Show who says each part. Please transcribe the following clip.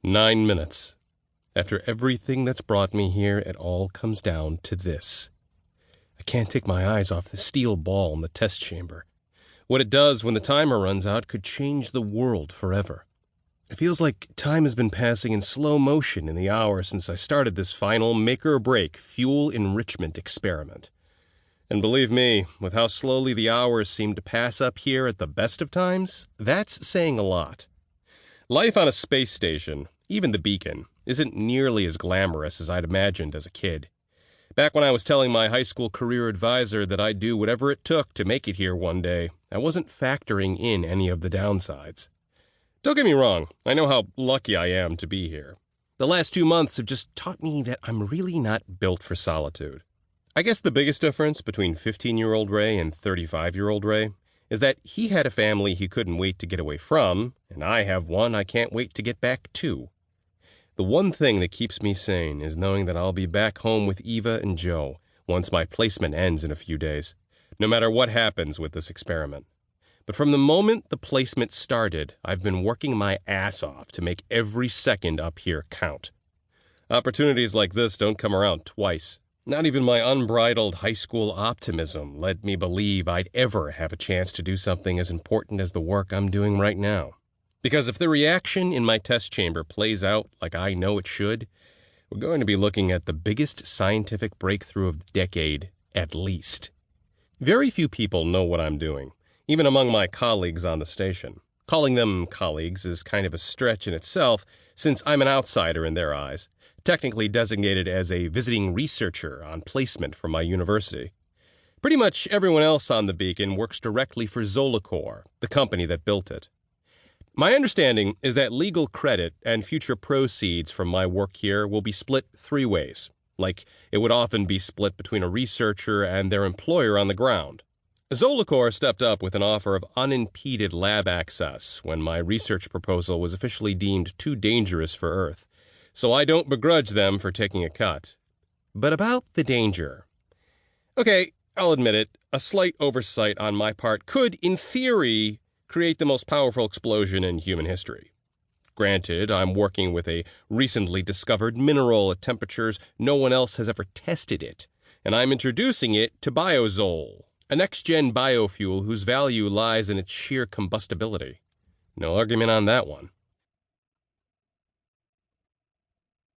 Speaker 1: 9 minutes. After everything that's brought me here, it all comes down to this. I can't take my eyes off the steel ball in the test chamber. What it does when the timer runs out could change the world forever. It feels like time has been passing in slow motion in the hour since I started this final make-or-break fuel enrichment experiment. And believe me, with how slowly the hours seem to pass up here at the best of times, that's saying a lot. Life on a space station, even the Beacon, isn't nearly as glamorous as I'd imagined as a kid. Back when I was telling my high school career advisor that I'd do whatever it took to make it here one day, I wasn't factoring in any of the downsides. Don't get me wrong, I know how lucky I am to be here. The last 2 months have just taught me that I'm really not built for solitude. I guess the biggest difference between 15-year-old Ray and 35-year-old Ray is that he had a family he couldn't wait to get away from, and I have one I can't wait to get back to. The one thing that keeps me sane is knowing that I'll be back home with Eva and Joe once my placement ends in a few days, no matter what happens with this experiment. But from the moment the placement started, I've been working my ass off to make every second up here count. Opportunities like this don't come around twice. Not even my unbridled high school optimism led me believe I'd ever have a chance to do something as important as the work I'm doing right now. Because if the reaction in my test chamber plays out like I know it should, we're going to be looking at the biggest scientific breakthrough of the decade, at least. Very few people know what I'm doing, even among my colleagues on the station. Calling them colleagues is kind of a stretch in itself, since I'm an outsider in their eyes, technically designated as a visiting researcher on placement from my university. Pretty much everyone else on the Beacon works directly for Zolacor, the company that built it. My understanding is that legal credit and future proceeds from my work here will be split 3 ways, like it would often be split between a researcher and their employer on the ground. Zolacor stepped up with an offer of unimpeded lab access when my research proposal was officially deemed too dangerous for Earth, so I don't begrudge them for taking a cut. But about the danger. Okay, I'll admit it, a slight oversight on my part could, in theory, create the most powerful explosion in human history. Granted, I'm working with a recently discovered mineral at temperatures no one else has ever tested it, and I'm introducing it to Biozol, a next-gen biofuel whose value lies in its sheer combustibility. No argument on that one.